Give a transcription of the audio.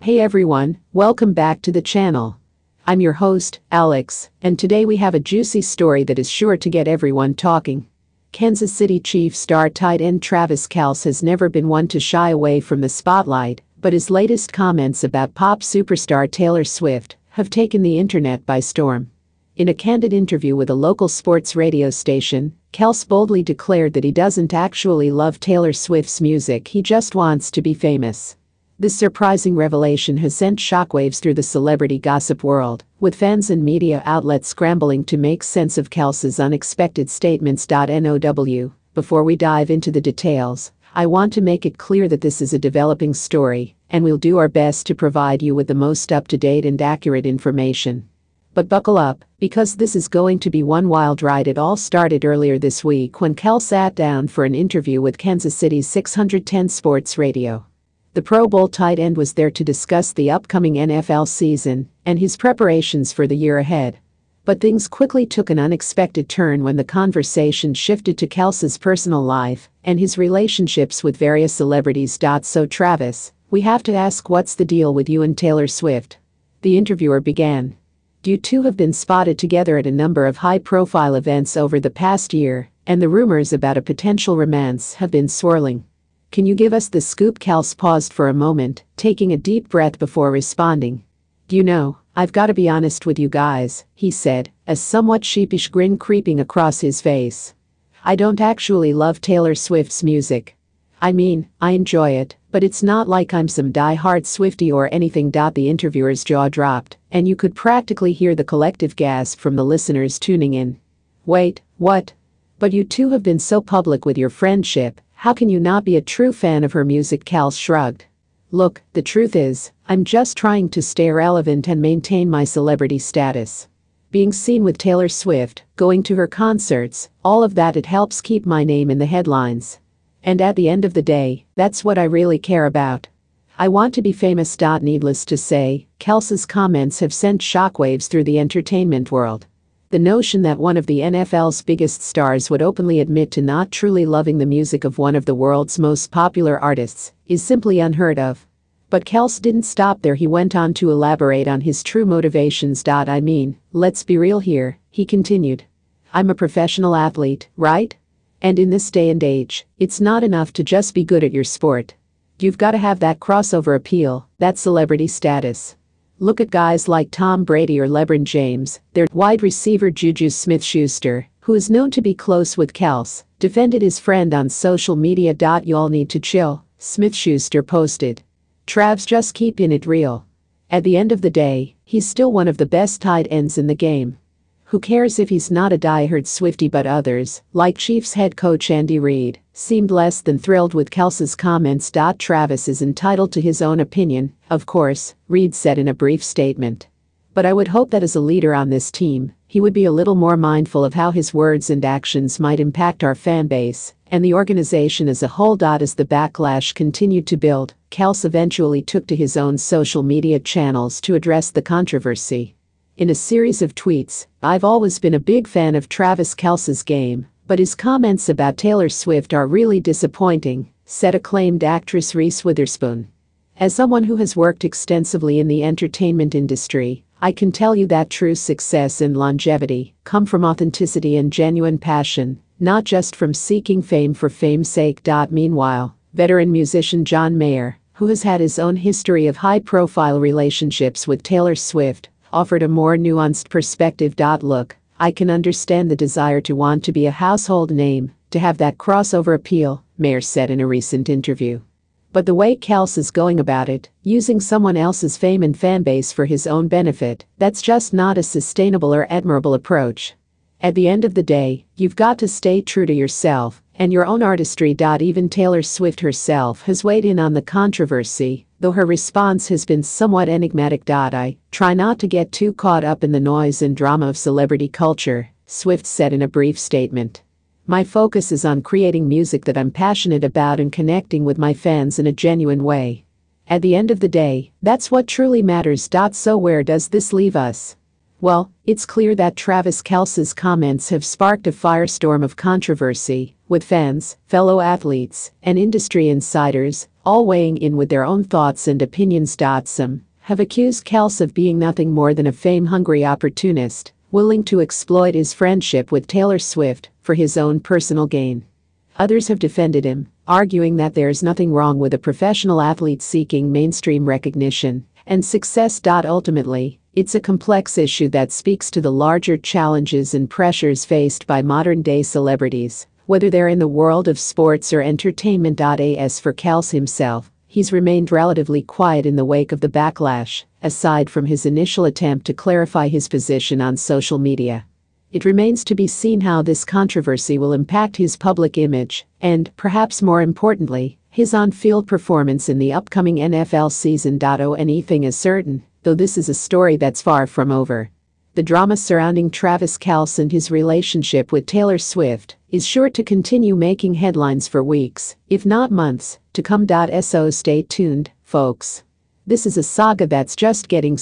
Hey everyone, welcome back to the channel. I'm your host, Alex, and today we have a juicy story that is sure to get everyone talking. Kansas City Chiefs star tight end Travis Kelce has never been one to shy away from the spotlight, but his latest comments about pop superstar Taylor Swift have taken the internet by storm. In a candid interview with a local sports radio station, Kelce boldly declared that he doesn't actually love Taylor Swift's music, he just wants to be famous. This surprising revelation has sent shockwaves through the celebrity gossip world, with fans and media outlets scrambling to make sense of Kelce's unexpected statements.Now. Before we dive into the details, I want to make it clear that this is a developing story, and we'll do our best to provide you with the most up-to-date and accurate information. But buckle up, because this is going to be one wild ride. It all started earlier this week when Kelce sat down for an interview with Kansas City's 610 Sports Radio. The Pro Bowl tight end was there to discuss the upcoming NFL season and his preparations for the year ahead. But things quickly took an unexpected turn when the conversation shifted to Kelce's personal life and his relationships with various celebrities. So Travis, we have to ask, what's the deal with you and Taylor Swift? The interviewer began. You two have been spotted together at a number of high-profile events over the past year, and the rumors about a potential romance have been swirling. Can you give us the scoop? Kelce paused for a moment, taking a deep breath before responding. You know, I've got to be honest with you guys, he said, a somewhat sheepish grin creeping across his face. I don't actually love Taylor Swift's music. I mean, I enjoy it, but it's not like I'm some die-hard Swiftie or anything. The interviewer's jaw dropped, and you could practically hear the collective gasp from the listeners tuning in. Wait, what? But you two have been so public with your friendship, how can you not be a true fan of her music? Kelce shrugged. Look, the truth is, I'm just trying to stay relevant and maintain my celebrity status. Being seen with Taylor Swift, going to her concerts, all of that, it helps keep my name in the headlines. And at the end of the day, that's what I really care about. I want to be famous. Needless to say, Kelce's comments have sent shockwaves through the entertainment world. The notion that one of the NFL's biggest stars would openly admit to not truly loving the music of one of the world's most popular artists is simply unheard of. But Kelce didn't stop there. He went on to elaborate on his true motivations. I mean, let's be real here, he continued. I'm a professional athlete, right? And in this day and age, it's not enough to just be good at your sport. You've got to have that crossover appeal, that celebrity status. Look at guys like Tom Brady or LeBron James. Their wide receiver Juju Smith-Schuster, who is known to be close with Kelce, defended his friend on social media. You all need to chill, Smith-Schuster posted. Trav's just keeping it real. At the end of the day, he's still one of the best tight ends in the game. Who cares if he's not a die-hard Swiftie? But others, like Chiefs head coach Andy Reid, seemed less than thrilled with Kelce's comments. Travis is entitled to his own opinion, of course, Reid said in a brief statement. But I would hope that as a leader on this team, he would be a little more mindful of how his words and actions might impact our fan base and the organization as a whole. As the backlash continued to build, Kelce eventually took to his own social media channels to address the controversy. In a series of tweets, I've always been a big fan of Travis Kelce's game, but his comments about Taylor Swift are really disappointing, said acclaimed actress Reese Witherspoon. As someone who has worked extensively in the entertainment industry, I can tell you that true success and longevity come from authenticity and genuine passion, not just from seeking fame for fame's sake. Meanwhile, veteran musician John Mayer, who has had his own history of high-profile relationships with Taylor Swift, offered a more nuanced perspective. Look, I can understand the desire to want to be a household name, to have that crossover appeal, Mayer said in a recent interview. But the way Kelce is going about it, using someone else's fame and fanbase for his own benefit, that's just not a sustainable or admirable approach. At the end of the day, you've got to stay true to yourself and your own artistry. Even Taylor Swift herself has weighed in on the controversy, though her response has been somewhat enigmatic. I try not to get too caught up in the noise and drama of celebrity culture, Swift said in a brief statement. My focus is on creating music that I'm passionate about and connecting with my fans in a genuine way. At the end of the day, that's what truly matters. So where does this leave us? Well, it's clear that Travis Kelce's comments have sparked a firestorm of controversy, with fans, fellow athletes, and industry insiders all weighing in with their own thoughts and opinions. Some have accused Kelce of being nothing more than a fame-hungry opportunist, willing to exploit his friendship with Taylor Swift for his own personal gain. Others have defended him, arguing that there's nothing wrong with a professional athlete seeking mainstream recognition and success. Ultimately, it's a complex issue that speaks to the larger challenges and pressures faced by modern-day celebrities, whether they're in the world of sports or entertainment. As for Kelce himself, he's remained relatively quiet in the wake of the backlash, aside from his initial attempt to clarify his position on social media. It remains to be seen how this controversy will impact his public image and, perhaps more importantly, his on-field performance in the upcoming NFL season. Anything is certain, though this is a story that's far from over. The drama surrounding Travis Kelce and his relationship with Taylor Swift is sure to continue making headlines for weeks, if not months, to come. So stay tuned, folks. This is a saga that's just getting started.